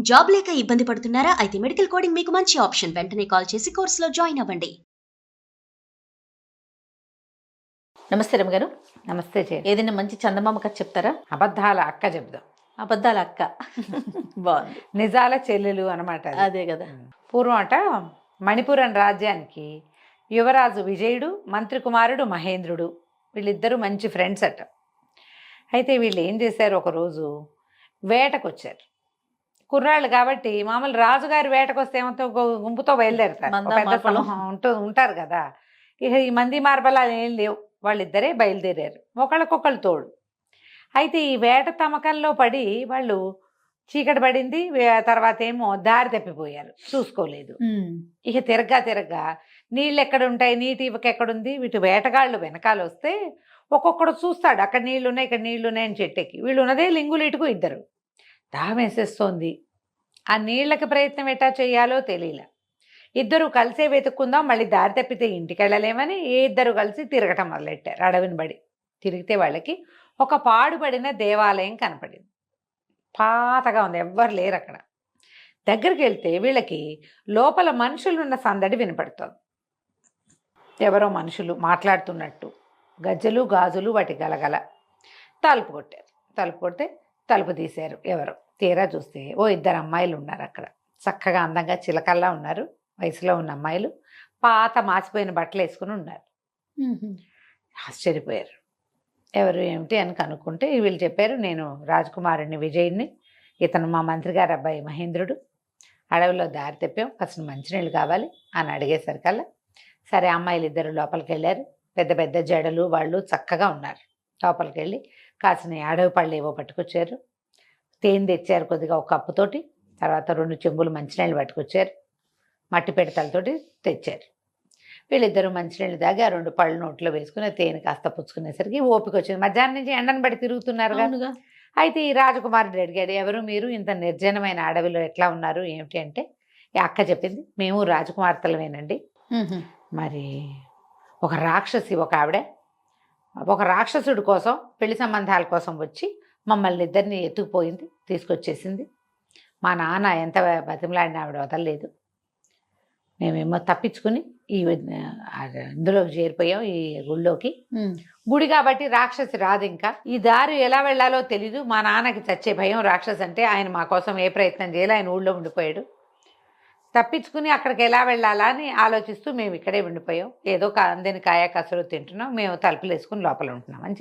Job లేక ఇబ్బంది పడుతున్నారా? అయితే మెడికల్ కోడింగ్ మీకు మంచి ఆప్షన్. వెంటనే కాల్ చేసి కోర్సులో జాయిన్ అవ్వండి. నమస్తే రమగారు. నమస్తే చే ఏదైనా మంచి చందమామ కథ చెప్తారా? అబద్ధాల అక్క చెప్దాం. అబద్ధాల అక్క బాగుంది. నిజాల చెల్లెలు అనమాట. అదే కదా. పూర్వం అట మణిపురం రాజ్యానికి యువరాజు విజయుడు, మంత్రి కుమారుడు మహేంద్రుడు, వీళ్ళిద్దరూ మంచి ఫ్రెండ్స్ అట. అయితే వీళ్ళు ఏం చేశారు, ఒకరోజు వేటకు వచ్చారు. కుర్రాళ్ళు కాబట్టి మామూలు రాజుగారి వేటకు వస్తే ఏమంతో గుంపుతో బయలుదేరుతారు, పెద్ద సమూహం ఉంటారు కదా. ఇక ఈ మంది మార్బలాలు ఏం లేవు, వాళ్ళిద్దరే బయలుదేరారు, ఒకళ్ళకొకళ్ళు తోడు. అయితే ఈ వేట తమకంలో పడి వాళ్ళు చీకటి పడింది, తర్వాత ఏమో దారి తప్పిపోయారు, చూసుకోలేదు. ఇక తిరగ్గా నీళ్ళు ఎక్కడుంటాయి, నీటి ఇవక ఎక్కడుంది, వీటి వేటగాళ్ళు వెనకాల వస్తే ఒక్కొక్కడు చూస్తాడు, అక్కడ నీళ్లున్నాయి ఇక్కడ నీళ్లున్నాయి అని చెట్టెక్కి. వీళ్ళు ఉన్నదే లింగులు ఇటుకు ఇద్దరు. దాహం వేసేస్తోంది, ఆ నీళ్ళకి ప్రయత్నం ఎట్టా చేయాలో తెలియలే. ఇద్దరు కలిసే వెతుక్కుందాం, మళ్ళీ దారి తప్పితే ఇంటికి వెళ్ళలేమని ఇద్దరు కలిసి తిరగటం మొదలెట్టారు. అడవిని బడి తిరిగితే వాళ్ళకి ఒక పాడుపడిన దేవాలయం కనపడింది. పాతగా ఉంది, ఎవ్వరు లేరు అక్కడ. దగ్గరికి వెళ్తే వీళ్ళకి లోపల మనుషులున్న సందడి వినపడుతుంది. ఎవరో మనుషులు మాట్లాడుతున్నట్టు, గజ్జలు గాజులు వాటి గలగల. తలుపు కొట్టారు. తలుపు కొడితే తలుపు తీశారు ఎవరో. తీరా చూస్తే ఓ ఇద్దరు అమ్మాయిలు ఉన్నారు అక్కడ, చక్కగా అందంగా చిలకల్లా ఉన్నారు, వయసులో ఉన్న అమ్మాయిలు. పాత మాసిపోయిన బట్టలు వేసుకుని ఉన్నారు. ఆశ్చర్యపోయారు. ఎవరు ఏమిటి అని కనుక్కుంటే వీళ్ళు చెప్పారు, నేను రాజకుమారుని విజయుడిని, ఇతను మా మంత్రి గారు అబ్బాయి మహేంద్రుడు. అడవిలో దారి తెప్పాం, అసలు మంచినీళ్ళు కావాలి అని అడిగేసరికల్లా సరే అమ్మాయిలు ఇద్దరు లోపలికి వెళ్ళారు. పెద్ద పెద్ద జడలు వాళ్ళు చక్కగా ఉన్నారు. లోపలికి వెళ్ళి కాసిన అడవి పళ్ళు ఏవో పట్టుకొచ్చారు, తేనె తెచ్చారు కొద్దిగా ఒక కప్పుతోటి, తర్వాత 2 చెంబులు మంచినీళ్ళు పట్టుకొచ్చారు, మట్టి పెడతలతోటి తెచ్చారు. వీళ్ళిద్దరూ మంచినీళ్ళు తాగి ఆ 2 పళ్ళు నోట్లో వేసుకుని తేనె కాస్త పుచ్చుకునేసరికి ఓపిక వచ్చింది. మధ్యాహ్నం నుంచి ఎండను బట్టి తిరుగుతున్నారు కదా. అయితే ఈ రాజకుమారుడు అడిగాడు, ఎవరు మీరు, ఇంత నిర్జనమైన అడవిలో ఎట్లా ఉన్నారు ఏమిటి అంటే, ఈ అక్క చెప్పింది, మేము రాజకుమార్తెలమేనండి. మరి ఒక రాక్షసి, ఒక ఆవిడ ఒక రాక్షసుడి కోసం పెళ్లి సంబంధాల కోసం వచ్చి మమ్మల్ని ఇద్దరిని ఎత్తుకుపోయింది, తీసుకొచ్చేసింది. మా నాన్న ఎంత బతిమలాడిన ఆవిడ వదలలేదు. మేమేమో తప్పించుకుని ఇందులోకి చేరిపోయాం, ఈ గుళ్ళోకి. గుడి కాబట్టి రాక్షసి రాదు. ఇంకా ఈ దారి ఎలా వెళ్ళాలో తెలీదు. మా నాన్నకి చచ్చే భయం రాక్షసి అంటే. ఆయన మా కోసం ఏ ప్రయత్నం చేయాలి, ఆయన ఊళ్ళో ఉండిపోయాడు. తప్పించుకుని అక్కడికి ఎలా వెళ్ళాలా అని ఆలోచిస్తూ మేము ఇక్కడే ఉండిపోయాం. ఏదో అందని కాయ కసరు తింటున్నాం, మేము తలుపులు వేసుకుని లోపల ఉంటున్నాం అని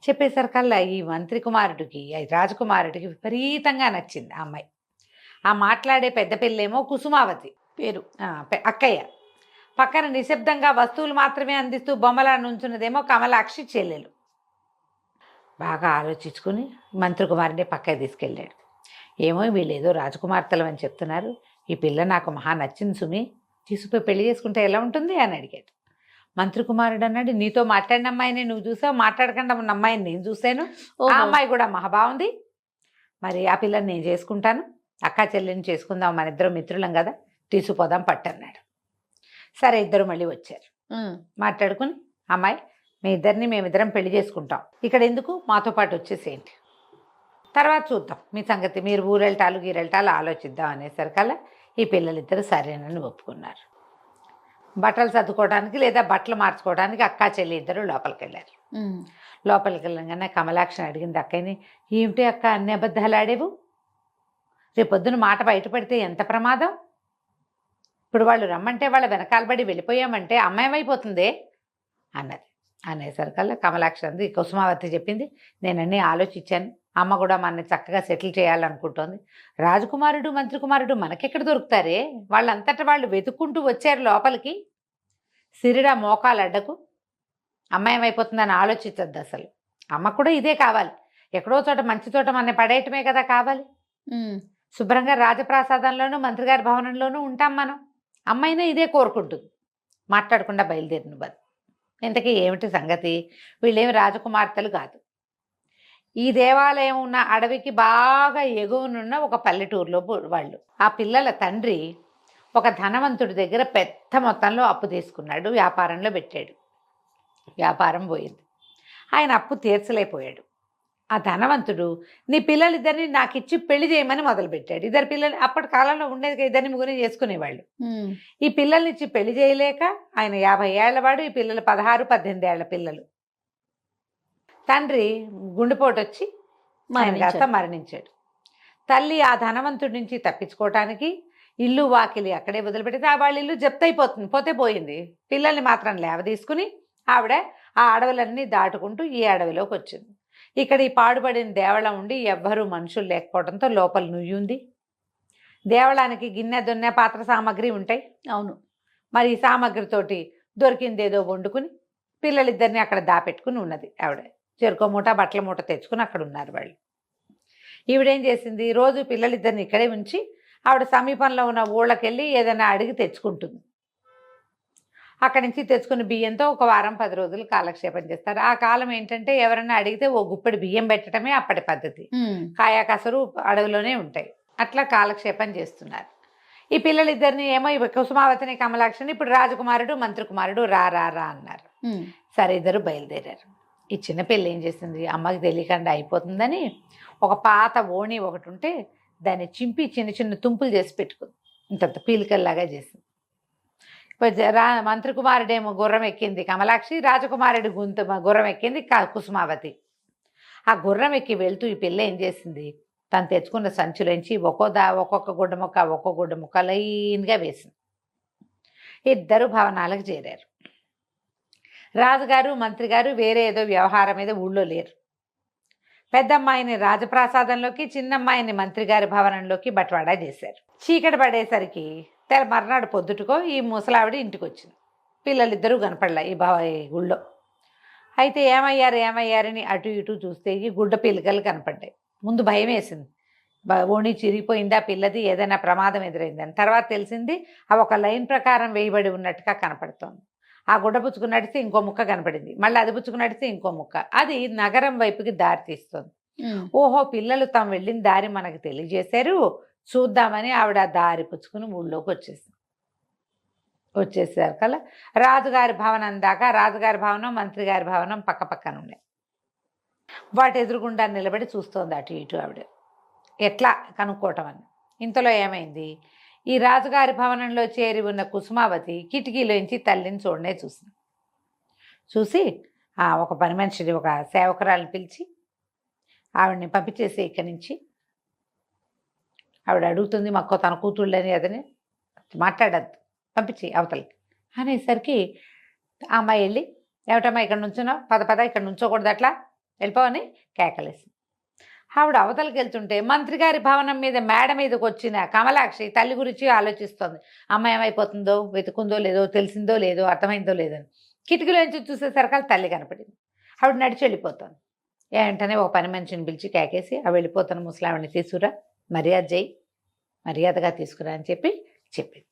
చెప్పేసరికల్లా ఈ మంత్రి కుమారుడికి, రాజకుమారుడికి విపరీతంగా నచ్చింది ఆ అమ్మాయి. ఆ మాట్లాడే పెద్ద పిల్లేమో కుసుమావతి పేరు, అక్కయ్య. పక్కన నిశ్శబ్దంగా వస్తువులు మాత్రమే అందిస్తూ బొమ్మలా నుంచున్నదేమో కమలాక్షి చెల్లెలు. బాగా ఆలోచించుకుని మంత్రి కుమారుడిని పక్కకి తీసుకెళ్ళాడు. ఏమో వీళ్ళు ఏదో రాజకుమార్తెలు అని చెప్తున్నారు, ఈ పిల్ల నాకు మహా నచ్చింది సుమి, తీసుకుపోయి పెళ్లి చేసుకుంటే ఎలా ఉంటుంది అని అడిగాడు. మంత్రి కుమారుడు అన్నాడు, నీతో మాట్లాడిన అమ్మాయిని నువ్వు చూసావు, మాట్లాడకుండా ఉన్న అమ్మాయిని నేను చూశాను, ఆ అమ్మాయి కూడా మహా బాగుంది, మరి ఆ పిల్లని నేను చేసుకుంటాను, అక్కా చెల్లిని చేసుకుందాం, మన ఇద్దరు మిత్రులం కదా, తీసుకుపోదాం పట్టన్నాడు. సరే ఇద్దరు మళ్ళీ వచ్చారు. మాట్లాడుకుని, అమ్మాయి మేమిద్దరం పెళ్లి చేసుకుంటాం, ఇక్కడ ఎందుకు, మాతో పాటు వచ్చేసేయండి, తర్వాత చూద్దాం మీ సంగతి, మీరు ఊరెళ్తాలు గీరెళ్తాలు ఆలోచిద్దాం అనేసరికల్లా ఈ పిల్లలిద్దరు సరేనని ఒప్పుకున్నారు. బట్టలు సర్దుకోవడానికి లేదా బట్టలు మార్చుకోవడానికి అక్కా చెల్లి ఇద్దరు లోపలికి వెళ్ళారు. లోపలికి వెళ్ళగానే కమలాక్షిని అడిగింది అక్కని, ఏమిటి అక్క అన్ని అబద్ధాలు ఆడేవు, రేపొద్దున మాట బయటపడితే ఎంత ప్రమాదం, ఇప్పుడు వాళ్ళు రమ్మంటే వాళ్ళ వెనకాలబడి వెళ్ళిపోయామంటే అమ్మాయి అయిపోతుందే అన్నది. అనేసరికల్లా కమలాక్షి అంది, కుసుమావతి చెప్పింది, నేనన్నీ ఆలోచించాను, అమ్మ కూడా మనని చక్కగా సెటిల్ చేయాలనుకుంటోంది, రాజకుమారుడు మంత్రి కుమారుడు మనకెక్కడ దొరుకుతారే, వాళ్ళంతటా వాళ్ళు వెతుక్కుంటూ వచ్చారు లోపలికి, సిరిడా మోకాలు అడ్డకు, అమ్మాయి అయిపోతుందని ఆలోచించద్దు అసలు, అమ్మ కూడా ఇదే కావాలి, ఎక్కడో చోట మంచి చోట మన పడేయటమే కదా కావాలి, శుభ్రంగా రాజప్రాసాదంలోనూ మంత్రిగారి భవనంలోనూ ఉంటాం మనం, అమ్మాయినా ఇదే కోరుకుంటుంది, మాట్లాడకుండా బయలుదేరిన బదు. ఇంతకీ ఏమిటి సంగతి, వీళ్ళేమి రాజకుమార్తెలు కాదు, ఈ దేవాలయం ఉన్న అడవికి బాగా ఎగువనున్న ఒక పల్లెటూరులో వాళ్ళు. ఆ పిల్లల తండ్రి ఒక ధనవంతుడి దగ్గర పెద్ద మొత్తంలో అప్పు తీసుకున్నాడు, వ్యాపారంలో పెట్టాడు, వ్యాపారం పోయింది, ఆయన అప్పు తీర్చలేకపోయాడు. ఆ ధనవంతుడు నీ పిల్లలిద్దరిని నాకు ఇచ్చి పెళ్లి చేయమని మొదలుపెట్టాడు. ఇద్దరు పిల్లలు అప్పటి కాలంలో ఉండేది కదా, ఇద్దరిని ముగ్గురిని చేసుకునేవాళ్ళు. ఈ పిల్లల్ని ఇచ్చి పెళ్లి చేయలేక ఆయన 50 ఏళ్ల వాడు, ఈ పిల్లలు 16, 18 ఏళ్ల పిల్లలు. తండ్రి గుండెపోటు వచ్చి ఆయన కాస్త మరణించాడు. తల్లి ఆ ధనవంతుడి నుంచి తప్పించుకోవటానికి ఇల్లు వాకిలి అక్కడే వదిలిపెడితే ఆ వాళ్ళ ఇల్లు జప్తయిపోతుంది, పోతే పోయింది. పిల్లల్ని మాత్రం లేవదీసుకుని ఆవిడ ఆ అడవులన్నీ దాటుకుంటూ ఈ అడవిలోకి వచ్చింది. ఇక్కడ ఈ పాడుపడిన దేవళం ఉండి ఎవ్వరూ మనుషులు లేకపోవడంతో లోపల నుయ్యుంది. దేవళానికి గిన్నె దొన్నె పాత్ర సామాగ్రి ఉంటాయి. అవును. మరి ఈ సామాగ్రితోటి దొరికిందేదో వండుకుని పిల్లలిద్దరిని అక్కడ దాపెట్టుకుని ఉన్నది ఆవిడ. చెరుకో మూట బట్టల మూట తెచ్చుకుని అక్కడ ఉన్నారు వాళ్ళు. ఈవిడేం చేసింది, రోజు పిల్లలిద్దరిని ఇక్కడే ఉంచి ఆవిడ సమీపంలో ఉన్న ఊళ్ళకెళ్ళి ఏదైనా అడిగి తెచ్చుకుంటుంది. అక్కడి నుంచి తెచ్చుకున్న బియ్యంతో ఒక వారం 10 రోజులు కాలక్షేపం చేస్తారు. ఆ కాలం ఏంటంటే ఎవరన్నా అడిగితే ఓ గుప్పెడు బియ్యం పెట్టడమే అప్పటి పద్ధతి. కాయా కసరు అడవిలోనే ఉంటాయి. అట్లా కాలక్షేపం చేస్తున్నారు. ఈ పిల్లలిద్దరిని ఏమో కుసుమావతిని కమలాక్షిని ఇప్పుడు రాజకుమారుడు మంత్రి కుమారుడు రా రా రా అన్నారు. సరే ఇద్దరు బయలుదేరారు. ఈ చిన్నపిల్ల ఏం చేసింది, అమ్మకి తెలియకుండా అయిపోతుందని ఒక పాత ఓణి ఒకటి ఉంటే దాన్ని చింపి చిన్న చిన్న తుంపులు చేసి పెట్టుకుంది. ఇంతంత పీలికల్లాగా చేసింది. మంత్రి కుమారుడేమో గుర్రం ఎక్కింది కమలాక్షి, రాజకుమారుడి గుర్రం ఎక్కింది కుసుమావతి. ఆ గుర్రం ఎక్కి వెళ్తూ ఈ పిల్ల ఏం చేసింది, తను తెచ్చుకున్న సంచులోంచి ఒక్కొక్క గుడ్డ ముక్క లైన్గా వేసింది. ఇద్దరు భవనాలకు చేరారు. రాజుగారు మంత్రి గారు వేరే ఏదో వ్యవహారం మీద ఊళ్ళో లేరు. పెద్దమ్మాయిని రాజప్రాసాదంలోకి, చిన్నమ్మాయిని మంత్రి గారి భవనంలోకి బట్వాడా చేశారు. చీకటి పడేసరికి మర్నాడు పొద్దుటకో ఈ ముసలావిడ ఇంటికి వచ్చింది. పిల్లలిద్దరూ కనపడలే ఈ గుళ్ళో. అయితే ఏమయ్యారని అటు ఇటు చూస్తే ఈ గుడ్డ పిల్లకలు కనపడ్డాయి. ముందు భయం వేసింది, ఓణి చిరిగిపోయిందా పిల్లది, ఏదైనా ప్రమాదం ఎదురైందని. తర్వాత తెలిసింది అవి ఒక లైన్ ప్రకారం వేయబడి ఉన్నట్టుగా కనపడుతోంది. ఆ గుడ్డ పుచ్చుకుని నడిస్తే ఇంకో ముక్క కనపడింది, మళ్ళీ అది పుచ్చుకుని నడిస్తే ఇంకో ముక్క. అది నగరం వైపుకి దారి తీస్తుంది. ఓహో, పిల్లలు తాము వెళ్ళిన దారి మనకు తెలియజేశారు, చూద్దామని ఆవిడ దారి పుచ్చుకుని ఊళ్ళోకి వచ్చేసారు కల్లా రాజుగారి భవనం దాకా. రాజుగారి భవనం మంత్రి గారి భవనం పక్క పక్కన ఉన్నాయి. వాటి ఎదురుగుండా నిలబడి చూస్తోంది అటు ఇటు ఆవిడ, ఎట్లా కనుక్కోవటం అని. ఇంతలో ఏమైంది, ఈ రాజుగారి భవనంలో చేరి ఉన్న కుసుమావతి కిటికీలోంచి తల్లిని చూసి ఒక పని మనిషిని, ఒక సేవకురాలను పిలిచి ఆవిడని పంపించేసి ఇక్కడి నుంచి. ఆవిడ అడుగుతుంది, మాకు తన కూతుళ్ళని అదని మాట్లాడద్దు, పంపించి అవతలకి అనేసరికి ఆ అమ్మాయి వెళ్ళి, ఏమిటమ్మా ఇక్కడ నుంచున్నావు, పద ఇక్కడ నుంచోకూడదు, అట్లా వెళ్ళిపోవని కేకలేసింది. ఆవిడ అవతలకి వెళ్తుంటే మంత్రి గారి భవనం మీద మేడ మీదకి వచ్చిన కమలాక్షి తల్లి గురించి ఆలోచిస్తోంది. అమ్మాయి ఏమైపోతుందో, వెతుకుందో లేదో, తెలిసిందో లేదో, అర్థమైందో లేదని. కిటికీలోంచి చూసేసరికి తల్లి కనపడింది. ఆవిడ నడిచి వెళ్ళిపోతుంది. వెంటనే ఒక పని మనిషిని పిలిచి కేకేసి ఆ వెళ్ళిపోతున్న ముసలావిడిని తీసుకురా, మర్యాదగా తీసుకురా అని చెప్పింది.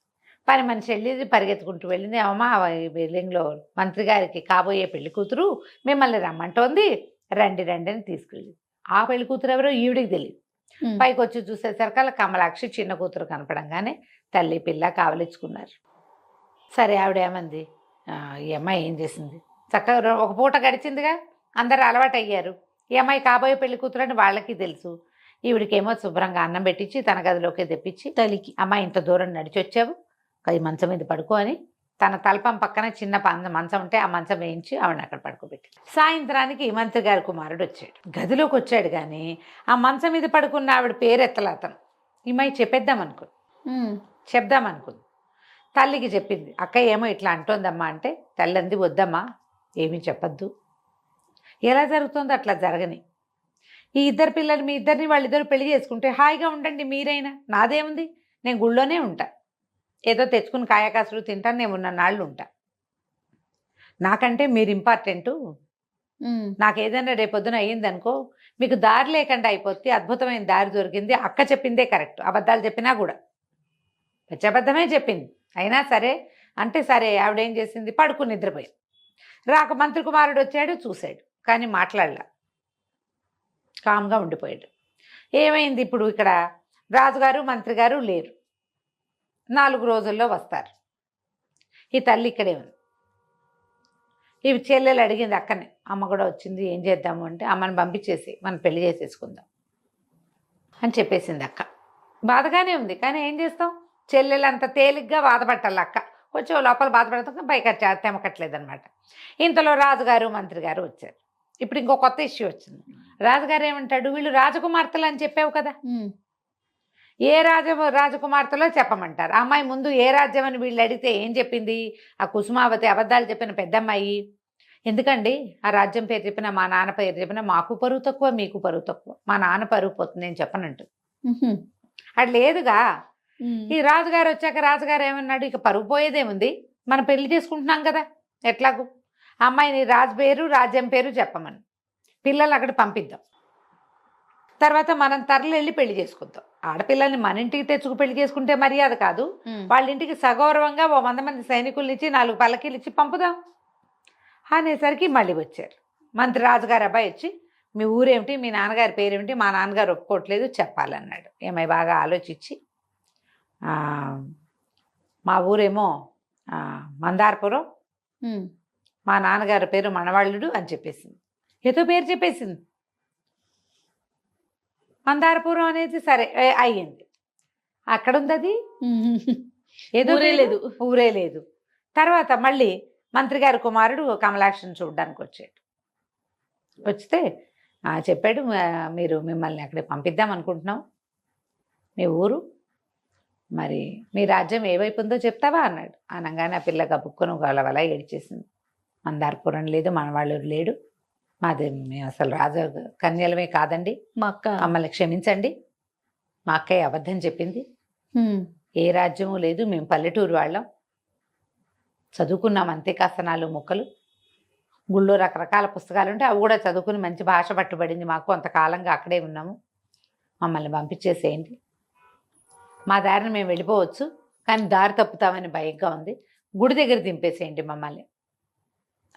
పని మనిషి వెళ్ళి పరిగెత్తుకుంటూ వెళ్ళింది. అమ్మ, బిల్డింగ్లో మంత్రి గారికి కాబోయే పెళ్లి కూతురు మిమ్మల్ని రమ్మంటోంది, రండి అని తీసుకెళ్ళింది. ఆ పెళ్లి కూతురు ఎవరో ఈవిడికి తెలియదు. పైకి వచ్చి చూసేసరికి కమలాక్షి చిన్న కూతురు కనపడంగానే తల్లి పిల్ల కావలించుకున్నారు. సరే ఆవిడ ఏమంది, ఈ అమ్మాయి ఏం చేసింది, చక్కగా ఒక పూట గడిచిందిగా, అందరు అలవాటు అయ్యారు. ఈ అమ్మాయి కాబోయే పెళ్లి కూతురు అని వాళ్ళకి తెలుసు. ఈవిడికేమో శుభ్రంగా అన్నం పెట్టించి తన గదిలోకి తెప్పించి, తల్లికి అమ్మాయి ఇంత దూరం నడిచి వచ్చావు, అది మంచం మీద పడుకో అని తన తలపం పక్కన చిన్న మంచం ఉంటే ఆ మంచం వేయించి ఆవిడని అక్కడ పడుకోబెట్టి. సాయంత్రానికి మంత్రి గారి కుమారుడు వచ్చాడు. గదిలోకి వచ్చాడు కానీ ఆ మంచం మీద పడుకున్న ఆవిడ పేరెత్తల అతను. ఈ అమ్మాయి చెప్దామనుకుంది. తల్లికి చెప్పింది. అక్క ఏమో ఇట్లా అంటోందమ్మా అంటే తల్లి అంది, వద్దమ్మా ఏమీ చెప్పద్దు, ఎలా జరుగుతుందో అట్లా జరగని. ఈ ఇద్దరు పిల్లలు మీ ఇద్దరిని వాళ్ళిద్దరు పెళ్లి చేసుకుంటే హాయిగా ఉండండి మీరైనా, నాదేముంది, నేను గుళ్ళోనే ఉంటా, ఏదో తెచ్చుకుని కాయకాసులు తింటాను, నేను ఉన్న నాళ్ళు ఉంటా, నాకంటే మీరు ఇంపార్టెంటు, నాకు ఏదైనా రేపొద్దున అయ్యిందనుకో మీకు దారి లేకుండా అయిపోతే అద్భుతమైన దారి దొరికింది, అక్క చెప్పిందే కరెక్ట్, అబద్ధాలు చెప్పినా కూడా పచ్చబద్ధమే చెప్పింది, అయినా సరే అంటే సరే. ఆవిడేం చేసింది, పడుకుని నిద్రపోయింది. మంత్రి కుమారుడు వచ్చాడు, చూశాడు కానీ మాట్లాడలా, కామ్గా ఉండిపోయాడు. ఏమైంది, ఇప్పుడు ఇక్కడ రాజుగారు మంత్రి గారు లేరు, 4 రోజుల్లో వస్తారు. ఈ తల్లి ఇక్కడే ఉంది. ఇవి చెల్లెలు అడిగింది అక్కనే, అమ్మ కూడా వచ్చింది ఏం చేద్దాము అంటే, అమ్మని పంపించేసి మనం పెళ్లి చేసేసుకుందాం అని చెప్పేసింది అక్క. బాధగానే ఉంది, కానీ ఏం చేస్తాం, చెల్లెలు అంత తేలిగ్గా బాధపట్టాలి అక్క, కొంచెం లోపల బాధపడతాం, పైకి తెమకట్లేదనమాట. ఇంతలో రాజుగారు మంత్రి గారు వచ్చారు. ఇప్పుడు ఇంకో కొత్త ఇష్యూ వచ్చింది. రాజుగారు ఏమంటాడు, వీళ్ళు రాజకుమార్తెలు అని చెప్పావు కదా, ఏ రాజకుమార్తెలో చెప్పమంటారు. ఆ అమ్మాయి ముందు ఏ రాజ్యం అని వీళ్ళు అడిగితే ఏం చెప్పింది, ఆ కుసుమావతి అబద్ధాలు చెప్పిన పెద్దమ్మాయి. ఎందుకండి ఆ రాజ్యం పేరు చెప్పినా, మా నాన్న పేరు చెప్పినా మాకు పరువు తక్కువ, మీకు పరువు తక్కువ, మా నాన్న పరువు పోతుంది నేను చెప్పనంటు. అది లేదుగా. ఈ రాజుగారు వచ్చాక రాజుగారు ఏమన్నాడు, ఇక పరువు పోయేదేముంది, మనం పెళ్లి చేసుకుంటున్నాం కదా ఎట్లాగూ, అమ్మాయిని రాజు పేరు రాజ్యం పేరు చెప్పమని, పిల్లలు అక్కడ పంపిద్దాం, తర్వాత మనం తరలి వెళ్ళి పెళ్లి చేసుకుందాం. ఆడపిల్లల్ని మన ఇంటికి తెచ్చుకు పెళ్లి చేసుకుంటే మర్యాద కాదు, వాళ్ళ ఇంటికి సగౌరవంగా 100 మంది సైనికులు ఇచ్చి 4 పల్లకీలు ఇచ్చి పంపుదాం అనేసరికి మళ్ళీ వచ్చారు. మంత్రి రాజుగారు అబ్బాయి వచ్చి, మీ ఊరేమిటి, మీ నాన్నగారి పేరేమిటి, మా నాన్నగారు ఒప్పుకోవట్లేదు చెప్పాలన్నాడు. ఏమై బాగా ఆలోచించి, మా ఊరేమో మందారపురం, మా నాన్నగారి పేరు మనవాళ్ళుడు అని చెప్పేసింది. ఏదో పేరు చెప్పేసింది, మందారపురం అనేది. సరే అయ్యింది, అక్కడ ఉంది అది, ఏదో లేదు, ఊరే లేదు. తర్వాత మళ్ళీ మంత్రి గారి కుమారుడు కమలాక్షిని చూడడానికి వచ్చాడు. వస్తే చెప్పాడు, మిమ్మల్ని అక్కడికి పంపిద్దాం అనుకుంటున్నాం, మీ ఊరు మరి మీ రాజ్యం ఏ వైపు ఉందో చెప్తావా అన్నాడు. అనగానే ఆ పిల్ల గబుక్కును గలవల ఏడిచేసింది. మందారపురం లేదు, మనవాళ్ళు లేడు, మాది మేము అసలు రాజ కన్యలమే కాదండి, మా అక్క మమ్మల్ని క్షమించండి, మా అక్కయ్య అబద్ధం చెప్పింది, ఏ రాజ్యము లేదు, మేము పల్లెటూరు వాళ్ళం, చదువుకున్నాం అంతే, కాస్త 4 ముక్కలు, గుళ్ళో రకరకాల పుస్తకాలు ఉంటే అవి కూడా చదువుకుని మంచి భాష పట్టుబడింది మాకు, అంతకాలంగా అక్కడే ఉన్నాము, మమ్మల్ని పంపించేసేయండి, మా దారిని మేము వెళ్ళిపోవచ్చు, కానీ దారి తప్పుతామని భయంగా ఉంది, గుడి దగ్గర దింపేసేయండి మమ్మల్ని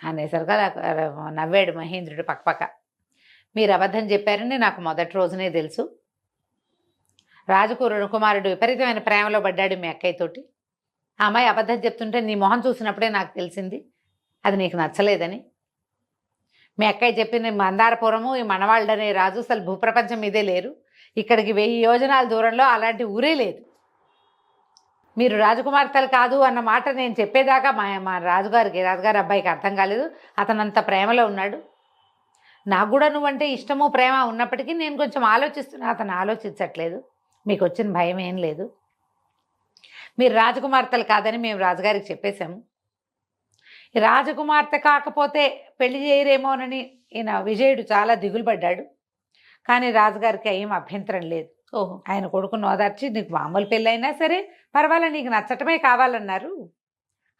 అనేసరిగా నవ్వాడు మహేంద్రుడు పక్కపక్క. మీరు అబద్ధం చెప్పారని నాకు మొదటి రోజునే తెలుసు, కుమారుడు విపరీతమైన ప్రేమలో పడ్డాడు మీ అక్కయ్యతోటి, ఆ అమ్మాయి అబద్ధం చెప్తుంటే నీ మొహం చూసినప్పుడే నాకు తెలిసింది అది నీకు నచ్చలేదని. మీ అక్కయ్య చెప్పిన మందారపురము, ఈ మనవాళ్ళనే రాజు అసలు భూప్రపంచం మీదే లేరు, ఇక్కడికి 1000 యోజనాల దూరంలో అలాంటి ఊరే లేదు, మీరు రాజకుమార్తెలు కాదు అన్న మాట నేను చెప్పేదాకా మా రాజుగారి అబ్బాయికి అర్థం కాలేదు, అతనంత ప్రేమలో ఉన్నాడు, నాకు కూడా నువ్వంటే ఇష్టము ప్రేమ ఉన్నప్పటికీ నేను కొంచెం ఆలోచిస్తున్నా, అతను ఆలోచించట్లేదు, మీకు వచ్చిన భయం ఏం లేదు, మీరు రాజకుమార్తెలు కాదని మేము రాజుగారికి చెప్పేశాము, రాజకుమార్తె కాకపోతే పెళ్లి చేయరేమోనని ఈయన విజయుడు చాలా దిగులు పడ్డాడు. కానీ రాజుగారికి ఏం అభ్యంతరం లేదు. ఆయన కొడుకును ఓదార్చి, నీకు మామూలు పెళ్ళి అయినా సరే పర్వాలేదు, నీకు నచ్చటమే కావాలన్నారు,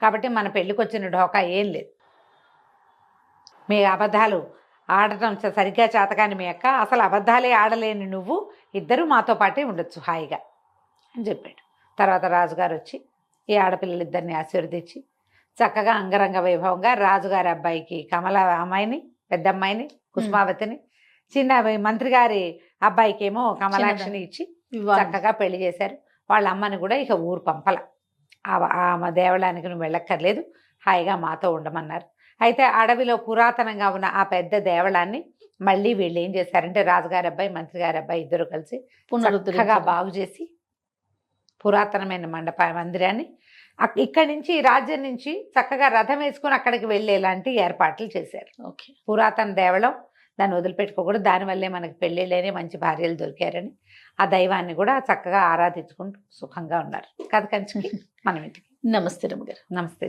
కాబట్టి మన పెళ్ళికి వచ్చిన ఢోకా ఏం లేదు, మీ అబద్ధాలు ఆడటం సరిగ్గా చేతకాని మీ అక్క, అసలు అబద్ధాలే ఆడలేని నువ్వు, ఇద్దరు మాతో పాటే ఉండొచ్చు హాయిగా అని చెప్పాడు. తర్వాత రాజుగారు వచ్చి ఈ ఆడపిల్లలిద్దరిని ఆశీర్వదించి చక్కగా అంగరంగ వైభవంగా రాజుగారి అబ్బాయికి కమల అమ్మాయిని, పెద్ద అమ్మాయిని కుసుమావతిని, చిన్న మంత్రి గారి అబ్బాయికి ఏమో కమలాక్షిని ఇచ్చి చక్కగా పెళ్లి చేశారు. వాళ్ళ అమ్మని కూడా ఇక ఊరు పంపల, ఆ దేవాలయానికి నువ్వు వెళ్ళక్కర్లేదు, హాయిగా మాతో ఉండమన్నారు. అయితే అడవిలో పురాతనంగా ఉన్న ఆ పెద్ద దేవాలయాన్ని మళ్ళీ వీళ్ళు ఏం చేశారంటే, రాజుగారి అబ్బాయి మంత్రి గారి అబ్బాయి ఇద్దరు కలిసి చక్కగా బాగు చేసి పురాతనమైన మందిరాన్ని ఇక్కడి నుంచి రాజ్యం నుంచి చక్కగా రథం వేసుకుని అక్కడికి వెళ్ళేలాంటి ఏర్పాట్లు చేశారు. పురాతన దేవాలయం, దాన్ని వదిలిపెట్టుకోకూడదు, దానివల్లే మనకి పెళ్ళిళ్ళని మంచి భార్యలు దొరికారని ఆ దైవాన్ని కూడా చక్కగా ఆరాధించుకుంటూ సుఖంగా ఉన్నారు. కథ కంచికి మనం ఇంటికి. నమస్తే రమ్మగారు. నమస్తే.